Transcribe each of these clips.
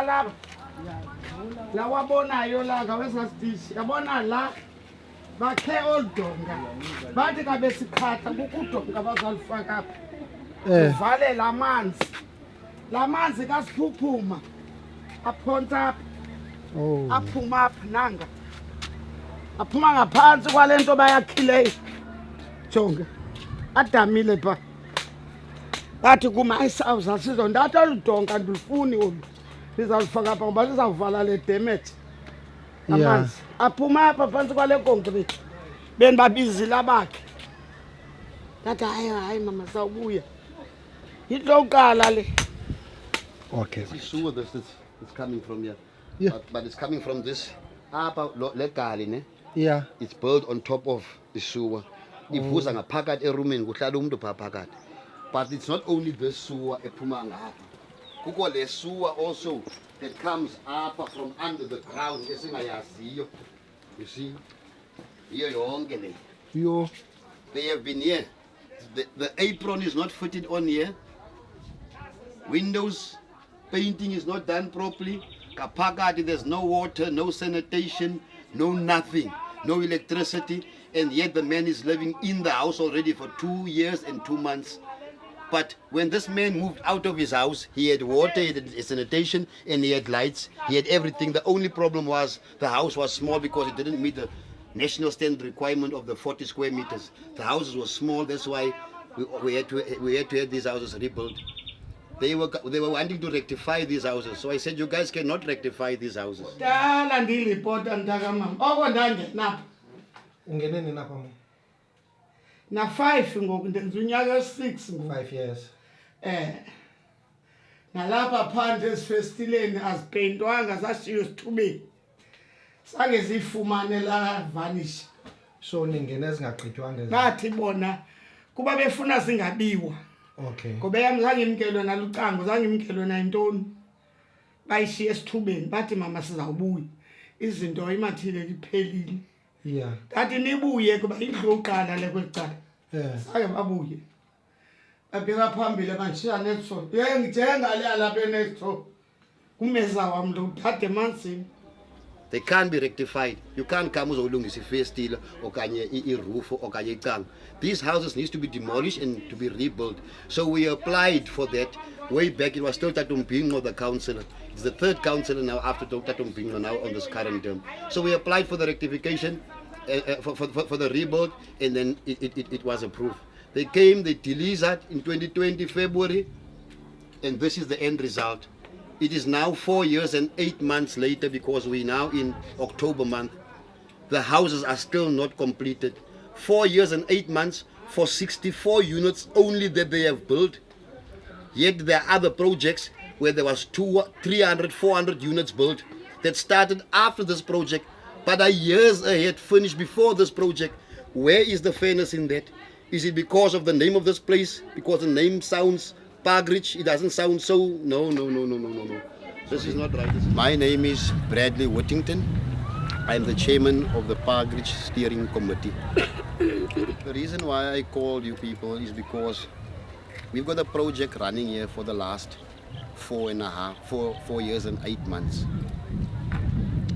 lapha la wabonayo la ngawesasitishi yabona la bakhe oldonga bathi kabe sikhatha kukudonga bazalifaka apha uvale lamanzi kasiphuphuma aphonsa apha aphuma apha nanga aphuma ngaphansi kwalento bayakhileyo jonge adamile pha bathi kuma isawuza sizondatha oludonga ndilufuni olu lizalifaka apha ngoba lizawuvala le damage amanzi aphuma apha phansi kwale concrete benibabizile abakhe ndathi hayi mama sawubuya yinto yokuqala le. Okay. This sewer this it's coming from here. But it's coming from this legali ne? Yeah. It's built on top of the sewer. Ivuza ngaphakathi erumini kuhlala umuntu phakathi. But it's not only this sewer ephuma ngapha. Kukho le sewer also that comes up from under the ground esingayaziyo. You see? Here yonke le. Yo. They have been here. The apron is not fitted on here. Windows painting is not done properly. Kapagati, there's no water, no sanitation, no nothing, no electricity, and yet the man is living in the house already for 2 years and 2 months. But when this man moved out of his house, he had water, he had sanitation, and he had lights, he had everything. The only problem was the house was small because it didn't meet the national standard requirement of the 40 square meters. The houses were small, that's why we had to have these houses rebuilt. They were wanting to rectify these houses. So I said, you guys cannot rectify these houses. Dala ndilipota mntaka mama. Oko ndangenapha. Ungeneni napha mama? Na 5 ngoku ndenza unyaka 6 ngoku. 5 years. Nalapha phandle esifestileni azipeyintwanga sashiywa isithubeni. Sange zifumane la vanish. So ningena ezingagqitywanga ezi. Bathi bona kuba befuna singabiwa. Okay. Ngoba yami zange imkelwe nalucango, zange imkelwe nayintoni. Bayishiya esithubeni bathi mama sizawubuya. Izinto imathile liphelile. Yeah. Kanti nibuye kuba indlu yokuqala le kwecala. Sake babuye. Babheka phambili banshiya netso. Ngijenga lapha netso. Kumeza wami lo uthathe emanzini. They can't be rectified. You can't come uzolungisa ifestile okanye iroof okanye icanga. These houses needs to be demolished and to be rebuilt. So we applied for that way back. It was still Tatumpingo, the councillor. It's the third councillor now after Tatumpingo now on this current term. So we applied for the rectification, for the rebuild, and then it was approved. They came, they deleted in 2020 February, and this is the end result. It is now 4 years and 8 months later because we're now in October month. The houses are still not completed. 4 years and 8 months for 64 units only that they have built. Yet there are other projects where there was 300, 400 units built that started after this project, but are years ahead, finished before this project. Where is the fairness in that? Is it because of the name of this place? Because the name sounds Partridge, it doesn't sound so. No. This is not right. My name is Bradley Whittington. I'm the chairman of the Partridge Steering Committee. The reason why I called you people is because we've got a project running here for the last 4 years and 8 months.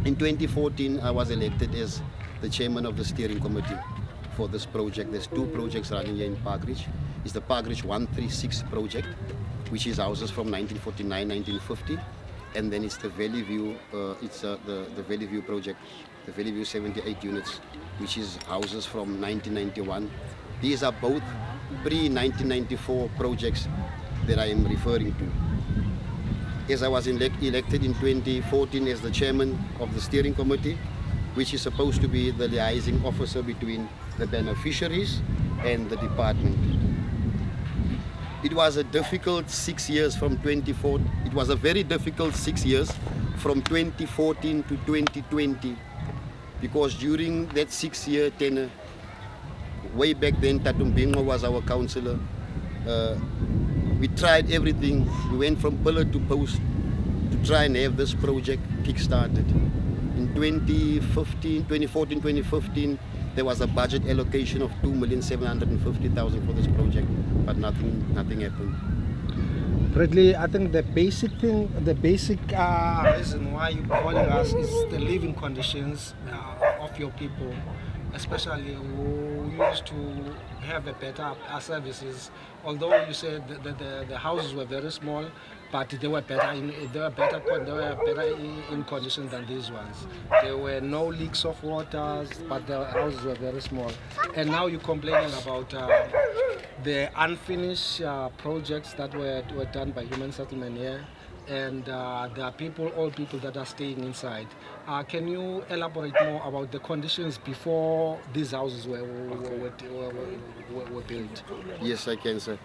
In 2014, I was elected as the chairman of the steering committee for this project. There's 2 projects running here in Partridge. It's the Partridge 136 project, which is houses from 1949, 1950, and then it's the Valley View, the Valley View project, the Valley View 78 units, which is houses from 1991. These are both pre-1994 projects that I am referring to. As I was elected in 2014 as the chairman of the steering committee, which is supposed to be the liaising officer between the beneficiaries and the department. It was a difficult 6 years from 2014. It was a very difficult 6 years from 2014 to 2020, because during that 6-year tenure, way back then Tatumpingo was our councillor. We tried everything. We went from pillar to post to try and have this project kick-started. In 2014-2015, there was a budget allocation of 2,750,000 for this project, but nothing happened. Bradley, I think the basic reason why you're calling us is the living conditions of your people, especially who used to have a better services. Although you said that the houses were very small, but they were better in condition than these ones. There were no leaks of water, but the houses were very small. And now you're complaining about the unfinished projects that were done by human settlement here, and there are all people that are staying inside. Can you elaborate more about the conditions before these houses were built? Yes, I can, sir.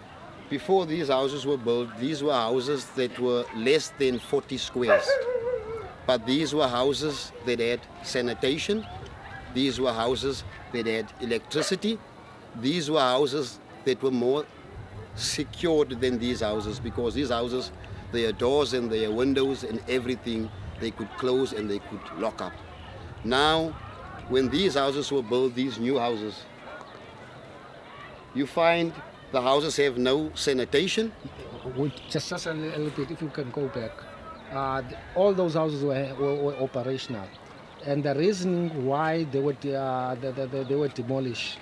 Before these houses were built, these were houses that were less than 40 squares. But these were houses that had sanitation. These were houses that had electricity. These were houses that were more secured than these houses, because these houses, their doors and their windows and everything, they could close and they could lock up. Now, when these houses were built, these new houses, you find the houses have no sanitation. Just a little bit, if you can go back. All those houses were operational, and the reason why they were demolished.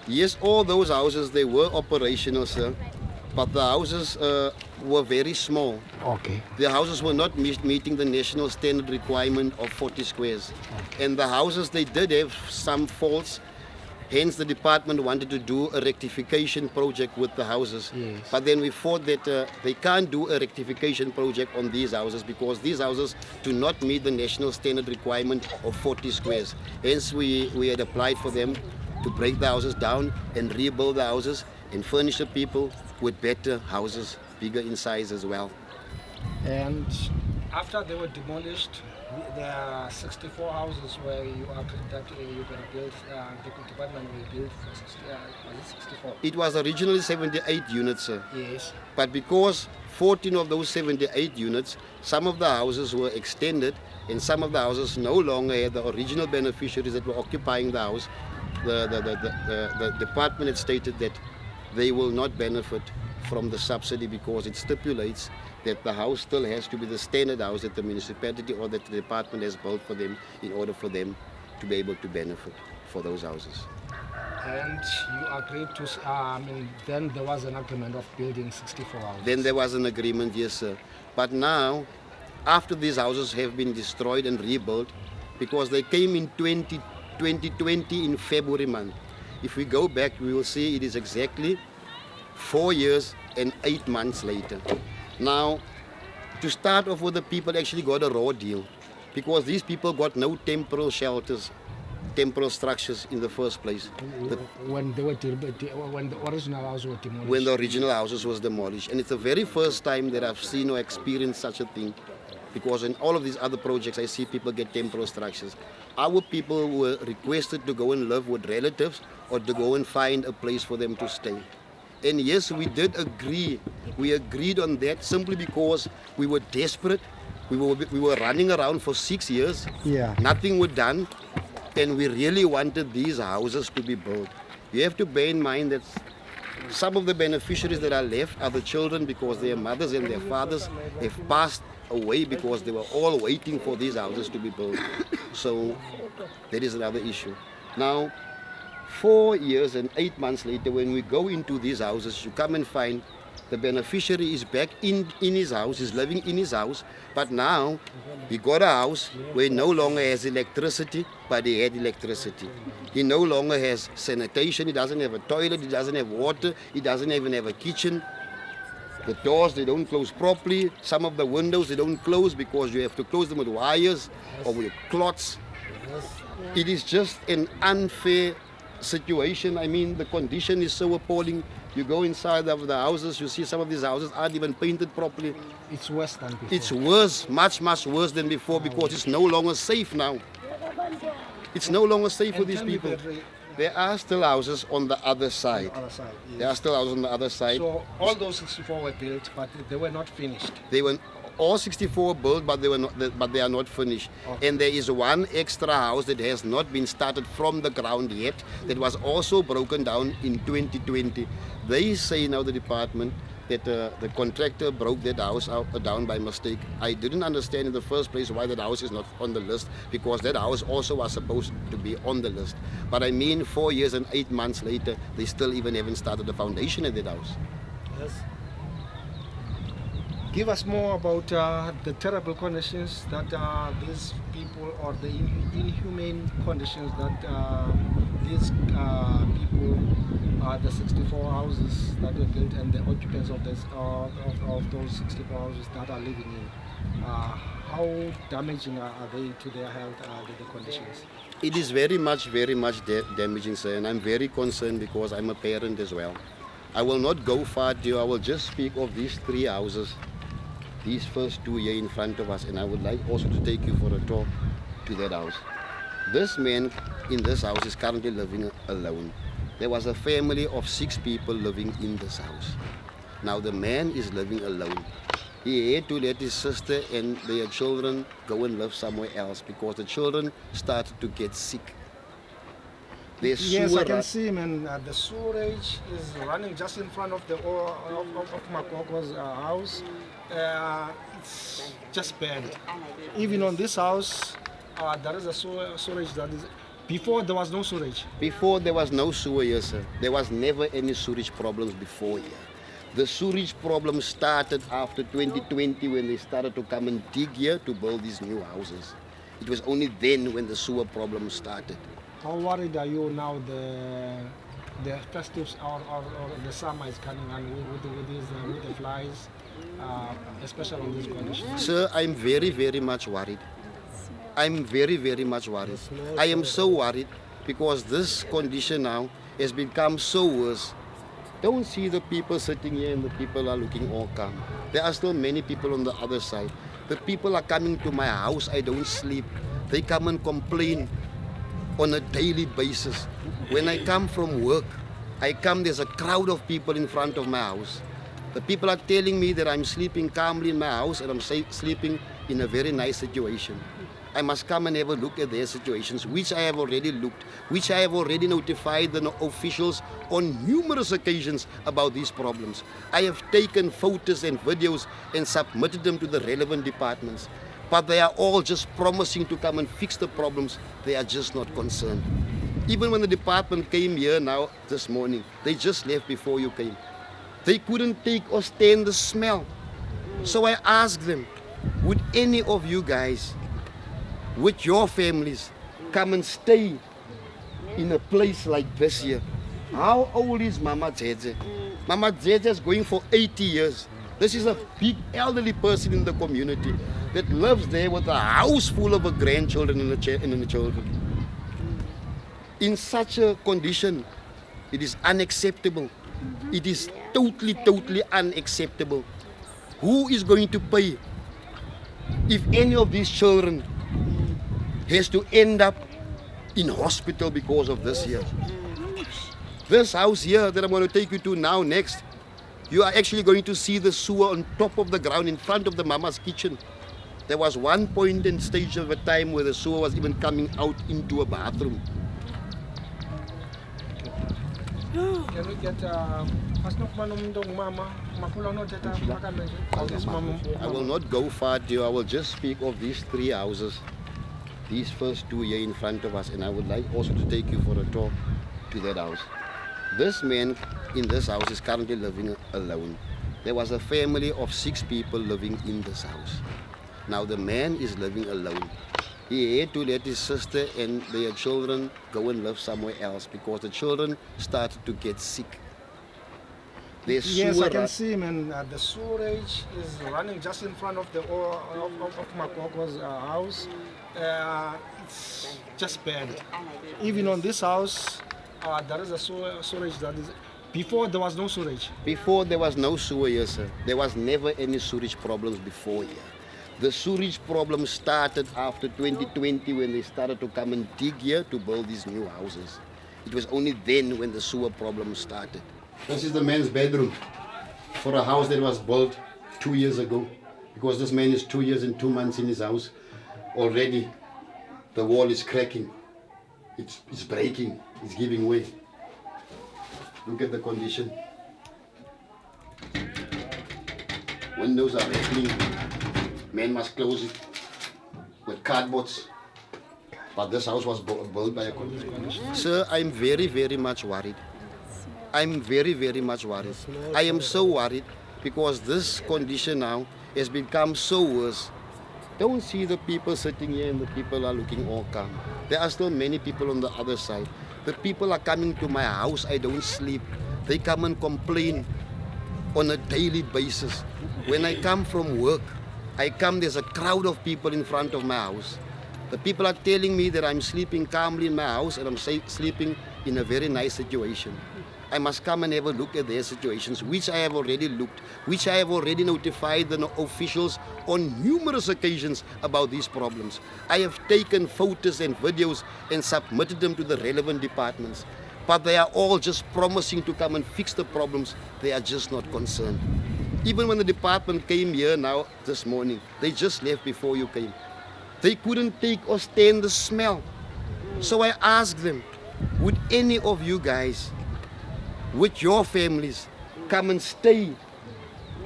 Yes, all those houses, they were operational, sir, but the houses were very small. Okay. The houses were not meeting the national standard requirement of 40 squares. Okay. And the houses, they did have some faults. Hence, the department wanted to do a rectification project with the houses. Yes. But then we thought that they can't do a rectification project on these houses, because these houses do not meet the national standard requirement of 40 squares. Hence, we had applied for them to break the houses down and rebuild the houses and furnish the people with better houses, bigger in size as well. And after they were demolished, there are 64 houses where you agreed that you're going to build, the department will build for 64. It was originally 78 units, sir. Yes. But because 14 of those 78 units, some of the houses were extended and some of the houses no longer had the original beneficiaries that were occupying the house, the department had stated that they will not benefit from the subsidy, because it stipulates that the house still has to be the standard house that the municipality or that the department has built for them in order for them to be able to benefit for those houses. And you agreed to, then there was an agreement of building 64 houses. Then there was an agreement, yes, sir. But now, after these houses have been destroyed and rebuilt, because they came in 2020 in February month. If we go back, we will see it is exactly 4 years and 8 months later. Now, to start off with, the people actually got a raw deal, because these people got no temporal shelters, temporal structures in the first place. When the original houses were demolished. When the original houses was demolished. And it's the very first time that I've seen or experienced such a thing, because in all of these other projects I see people get temporal structures. Our people were requested to go and live with relatives or to go and find a place for them to stay. And yes, we did agree. We agreed on that simply because we were desperate. We were running around for 6 years. Yeah. Nothing was done. And we really wanted these houses to be built. You have to bear in mind that some of the beneficiaries that are left are the children, because their mothers and their fathers have passed away, because they were all waiting for these houses to be built. So that is another issue. Now, 4 years and 8 months later, when we go into these houses, you come and find the beneficiary is back in his house, he's living in his house, but now he got a house where he no longer has electricity, but he had electricity. He no longer has sanitation, he doesn't have a toilet, he doesn't have water, he doesn't even have a kitchen. The doors, they don't close properly. Some of the windows, they don't close because you have to close them with wires or with cloths. It is just an unfair situation. I mean, the condition is so appalling. You go inside of the houses, you see some of these houses aren't even painted properly. It's worse than before. It's worse, much worse than before, because it's no longer safe now. It's no longer safe for these people. There are still houses on the other side. Yes. There are still houses on the other side. So all those 64 were built, but they were not finished. They were all 64 built, but they are not finished. Okay. And there is one extra house that has not been started from the ground yet, that was also broken down in 2020. They say now, the department, that the contractor broke that house down by mistake. I didn't understand in the first place why that house is not on the list, because that house also was supposed to be on the list. But I mean, 4 years and 8 months later, they still even haven't started the foundation at that house. Yes. Give us more about the terrible conditions that these people, or the inhumane conditions that these people, the 64 houses that were built, and the occupants of those 64 houses that are living in. How damaging are they to their health, the conditions? It is very much damaging, sir, and I'm very concerned because I'm a parent as well. I will not go far to you. I will just speak of these 3 houses, these first 2 here in front of us, and I would like also to take you for a tour to that house. This man in this house is currently living alone. There was a family of 6 people living in this house. Now the man is living alone. He had to let his sister and their children go and live somewhere else because the children started to get sick. Yes, I can see, man. The sewage is running just in front of the of Makoko's house. It's just bad. Even on this house, there is a sewage that is. Before there was no sewage. Before there was no sewer here, sir. There was never any sewage problems before here. The sewage problem started after 2020 when they started to come and dig here to build these new houses. It was only then when the sewer problem started. How worried are you now the festives or the summer is coming on with the flies, especially on these conditions? Sir, I'm very much worried. I'm very much worried. I am so worried because this condition now has become so worse. Don't see the people sitting here and the people are looking all calm. There are still many people on the other side. The people are coming to my house. I don't sleep. They come and complain on a daily basis. When I come from work, there's a crowd of people in front of my house. The people are telling me that I'm sleeping calmly in my house and I'm sleeping in a very nice situation. I must come and have a look at their situations, which I have already looked, which I have already notified the officials on numerous occasions about these problems. I have taken photos and videos and submitted them to the relevant departments. But they are all just promising to come and fix the problems. They are just not concerned. Even when the department came here now this morning, they just left before you came. They couldn't take or stand the smell. So I asked them, would any of you guys, with your families, come and stay in a place like this here? How old is Mama Dzedze? Mama Dzedze is going for 80 years. This is a big elderly person in the community that lives there with a house full of her grandchildren and the children. In such a condition, it is unacceptable. It is totally unacceptable. Who is going to pay if any of these children has to end up in hospital because of this here? This house here that I'm going to take you to now next, you are actually going to see the sewer on top of the ground in front of the mama's kitchen. There was one point in stage of a time where the sewer was even coming out into a bathroom. Can we get I will not go far to you. I will just speak of these 3 houses, these first 2 here in front of us, and I would like also to take you for a tour to that house. This man in this house is currently living alone. There was a family of 6 people living in this house. Now the man is living alone. He had to let his sister and their children go and live somewhere else because the children started to get sick. Yes, I can see, man. The sewage is running just in front of the of Makoko's house. It's just bad. Even on this house, there is a sewage that is. Before there was no sewage. Before there was no sewer here, sir. There was never any sewage problems before here. The sewage problem started after 2020 when they started to come and dig here to build these new houses. It was only then when the sewer problem started. This is the man's bedroom for a house that was built 2 years ago. Because this man is 2 years and 2 months in his house. Already the wall is cracking. It's breaking. It's giving way. Look at the condition. Windows are rattling. Man must close it with cardboards. But this house was built by a contractor. Sir, I'm very, very much worried. I'm very, very much worried. I am so worried because this condition now has become so worse. Don't see the people sitting here and the people are looking all calm. There are still many people on the other side. The people are coming to my house, I don't sleep. They come and complain on a daily basis. When I come from work, there's a crowd of people in front of my house. The people are telling me that I'm sleeping calmly in my house and I'm sleeping in a very nice situation. I must come and have a look at their situations, which I have already looked, which I have already notified the officials on numerous occasions about these problems. I have taken photos and videos and submitted them to the relevant departments. But they are all just promising to come and fix the problems. They are just not concerned. Even when the department came here now this morning, they just left before you came. They couldn't take or stand the smell. So I asked them, would any of you guys, with your families, come and stay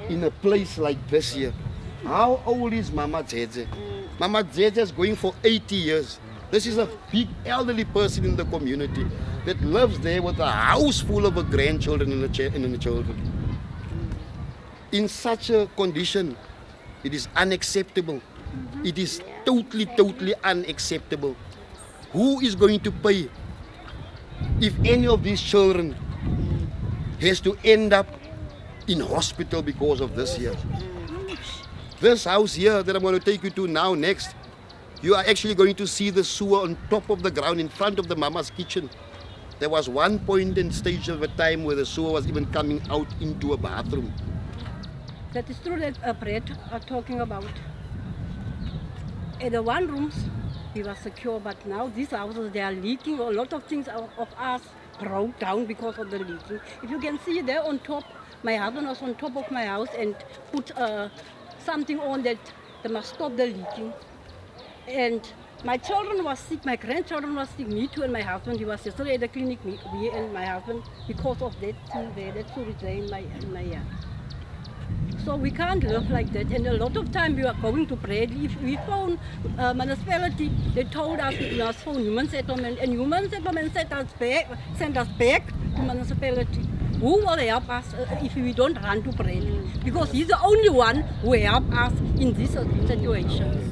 in a place like this here? How old is Mama Dzedze? Mama Dzedze is going for 80 years. This is a big elderly person in the community that lives there with a house full of grandchildren and the children. In such a condition, it is unacceptable. It is totally unacceptable. Who is going to pay if any of these children has to end up in hospital because of this here? This house here that I'm going to take you to now next, you are actually going to see the sewer on top of the ground in front of the mama's kitchen. There was one point in stage of a time where the sewer was even coming out into a bathroom. That is true that Brett are talking about. In the one rooms, we were secure, but now these houses, they are leaking. A lot of things of us broke down because of the leaking. If you can see there on top, my husband was on top of my house and put something on that they must stop the leaking. And my children were sick, my grandchildren were sick, me too, and my husband, he was yesterday at the clinic, me and my husband, because of that thing there, that sewage there in my yard. So we can't live like that, and a lot of time we are going to Bradley. If we phone municipality, they told us we must phone human settlement, and human settlement send us back to municipality. Who will help us if we don't run to Bradley? Because he's the only one who help us in this situation.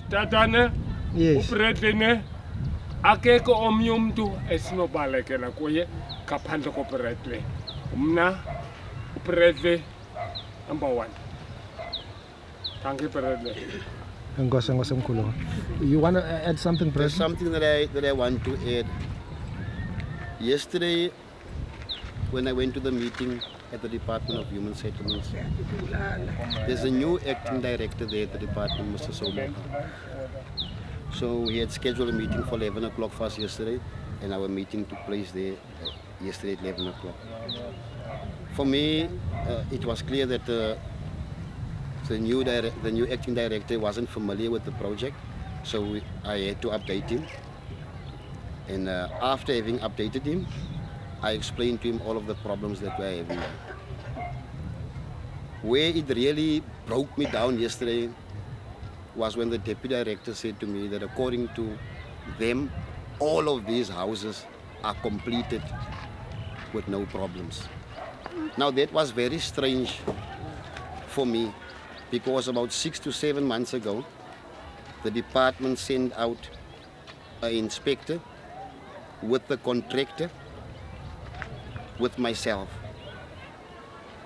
Tatane, Yes. upretene, akeko omyum tu esinobaleke na kuye kapanda ko pretle. Mna pretle number 1. Thank you pretle. You want to add something, There's President? something that I want to add. Yesterday, when I went to the meeting at the Department of Human Settlements, there's a new acting director there at the department, Mr. Somo. So we had scheduled a meeting for 11 o'clock for us yesterday, and our meeting took place there yesterday at 11 o'clock. For me, it was clear that the new acting director wasn't familiar with the project, so I had to update him. And after having updated him, I explained to him all of the problems that we're having. Where it really broke me down yesterday was when the deputy director said to me that according to them, all of these houses are completed with no problems. Now that was very strange for me, because about 6 to 7 months ago, the department sent out an inspector with the contractor, with myself.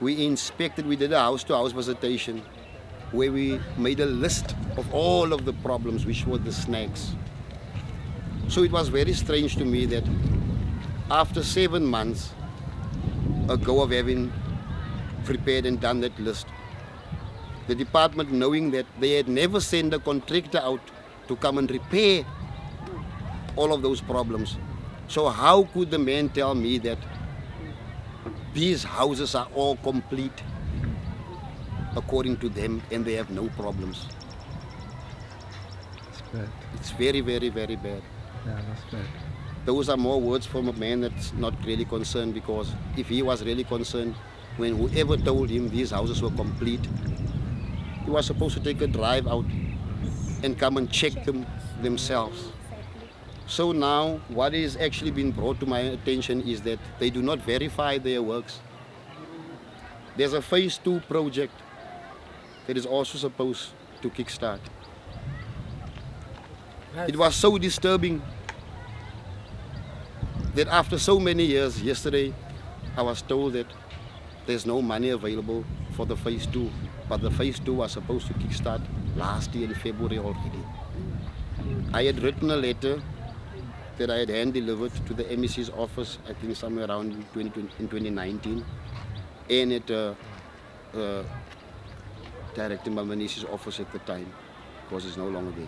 We inspected, we did a house-to-house visitation where we made a list of all of the problems, which were the snags. So it was very strange to me that after 7 months ago of having prepared and done that list, the department, knowing that they had never sent a contractor out to come and repair all of those problems. So how could the man tell me that these houses are all complete according to them and they have no problems? That's bad. It's very, very, very bad. Yeah, that's bad. Those are more words from a man that's not really concerned, because if he was really concerned, when whoever told him these houses were complete, he was supposed to take a drive out and come and check them themselves. So now what is actually been brought to my attention is that they do not verify their works. There's a phase 2 project that is also supposed to kickstart. It was so disturbing that after so many years, yesterday I was told that there's no money available for the phase 2, but the phase 2 was supposed to kickstart last year in February already. I had written a letter that I had hand delivered to the MEC's office, I think somewhere around in 2019, and at Director Mamani's office at the time, because it's no longer there,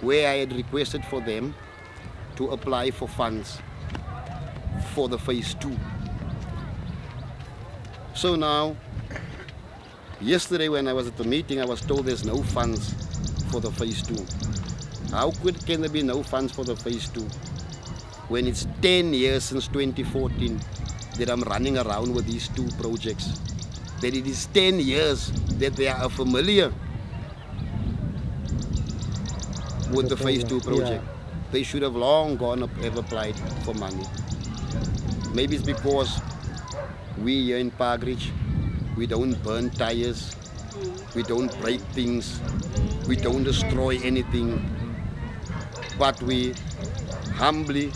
where I had requested for them to apply for funds for the phase 2. So now, yesterday when I was at the meeting, I was told there's no funds for the phase 2. How can there be no funds for the phase 2 when it's 10 years since 2014 that I'm running around with these 2 projects? That it is 10 years that they are familiar with the phase 2 project. They should have long gone up, have applied for money. Maybe it's because we here in Partridge, we don't burn tires, we don't break things, we don't destroy anything, but we humbly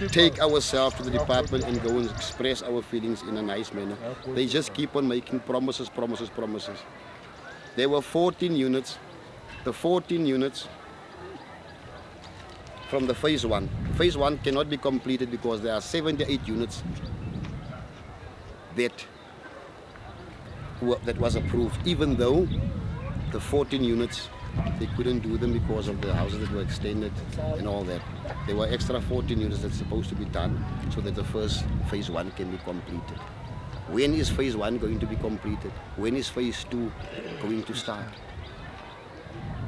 take ourselves to the department and go and express our feelings in a nice manner. They just keep on making promises, promises, promises. There were 14 units. The 14 units from the phase 1. Phase 1 cannot be completed because there are 78 units that was approved, even though the 14 units, they couldn't do them because of the houses that were extended and all that. There were extra 14 units that's supposed to be done so that the first phase 1 can be completed. When is phase 1 going to be completed? When is phase 2 going to start?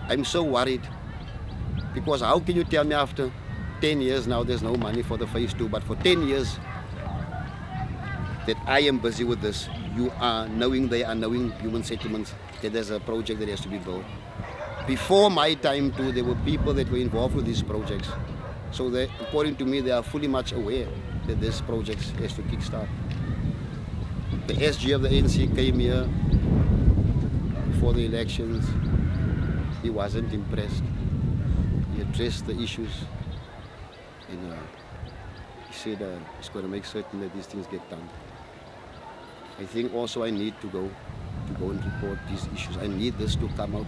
I'm so worried, because how can you tell me after 10 years now there's no money for the phase 2, but for 10 years that I am busy with this, you are knowing, they are knowing human settlements, that there's a project that has to be built. Before my time too, there were people that were involved with these projects. So they, according to me, they are fully much aware that this project has to kickstart. The SG of the ANC came here before the elections. He wasn't impressed. He addressed the issues and he said he's going to make certain that these things get done. I think also I need to go and report these issues. I need this to come out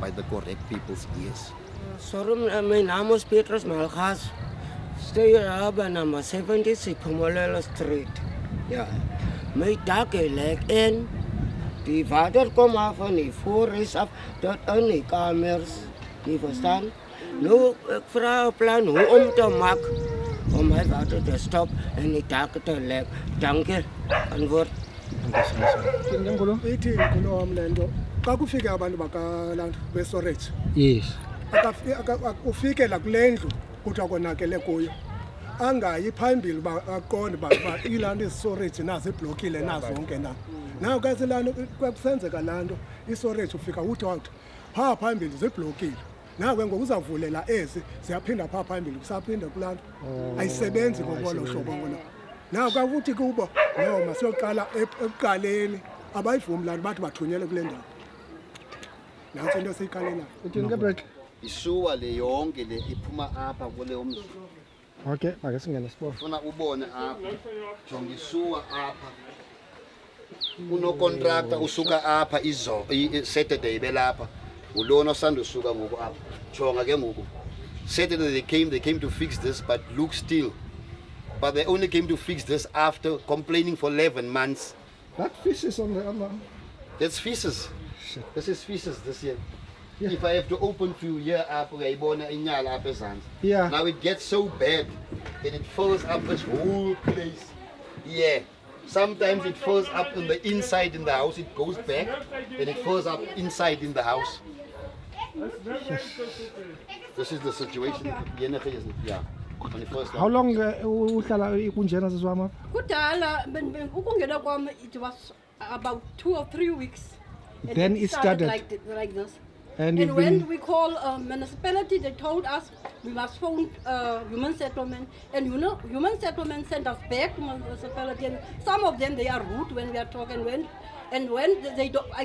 by the correct people's ears. Sorry, my name is Partridge Malgas. Stay here by number 76 Pumolela Street. Ja. My dak leg in. Die water kom af van die voorhuis af tot in die kamers. Jy verstaan? Nou, ek vra 'n plan hoe om te maak om my water te stop en die dak te lek. Dankie. Antwoord. Ithi kulo wam le nto xa kufike abantu bakalanto bestorage, Yes. ufike la kule ndlu kuthiwa konakele kuyo, angayi phambili uba aqonde uba ilaa nto istorage nazo iblokile nazo zonke na. Naw kasi laa nto kusenzeka laa nto istorage ufika uthi wathi phaa phambili ziblokile. Naw ke ngoku uzawuvulela ezi ziyaphinda phaa phambili kusaphinda kulaa nto. Ayisebenzi ngokolo hlobo ngona. Naw xa uthi kubo no masiyoqala ekuqaleni, abayivumi laa nto bathi bathunyelwe kule ndawo. Nantso into esiyiqalela. Isuwa le yonke le iphuma apha kule umzi. Okay, make singene sipho. Ufuna ubone apha. Jonga isuwa apha. Unocontractor usuka apha Saturday belapha. Ulona osanda usuka ngoku apha. Jonga ke ngoku. Saturday they came to fix this, but look still. But they only came to fix this after complaining for 11 months. That fish is on the other. That's feces. Shit. This is feces this year. Yeah. If I have to open few here up, Yeah. now it gets so bad that it fills up this whole place. Yeah. Sometimes it fills up in the inside in the house, it goes back, and it fills up inside in the house. This is the situation. Yeah. on the first How line. long uhlala kunjena sisiwami? Kudala, ukungena kwami, it was about 2 or 3 weeks. And Then it started. like this. And And when we call municipality, they told us we must phone human settlement. And you know, human settlement sent us back to municipality. And some of them, they are rude when we are talking. When I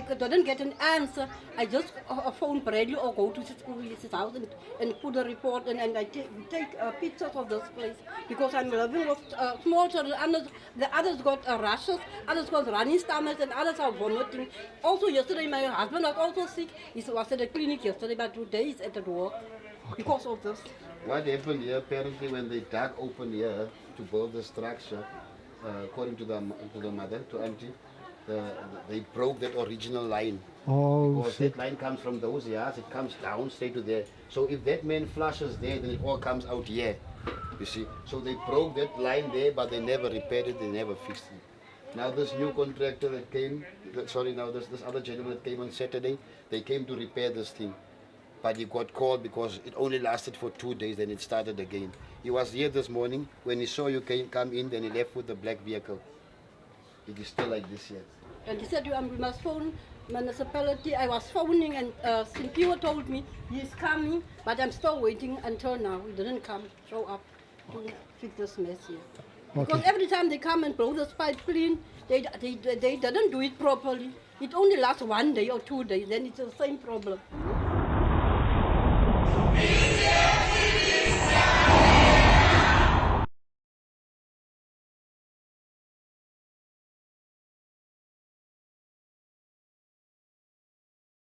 didn't get an answer, I just phone Bradley or go to his house and put a report and I take pictures of this place. Because I'm living with small children. The others got rashes, others got running stomachs, and others are vomiting. Also yesterday, my husband was also sick. He was at the clinic yesterday, but today he's at work because of this. What happened here, apparently when they dug open here to build the structure, according to the mother, to auntie, they broke that original line. Oh, because that line comes from those yards, it comes down straight to there. So if that man flushes there, then it all comes out here. You see? So they broke that line there, but they never repaired it, they never fixed it. Now this new contractor that came, this other gentleman that came on Saturday, they came to repair this thing. But he got called because it only lasted for 2 days, then it started again. He was here this morning. When he saw you come in, then he left with the black vehicle. It is still like this here. And he said, we must phone municipality. I was phoning and Cynthia told me he's coming, but I'm still waiting until now. He didn't show up to fix this mess here. Because every time they come and blow this pipe clean, they didn't do it properly. It only lasts 1 day or 2 days, then it's the same problem.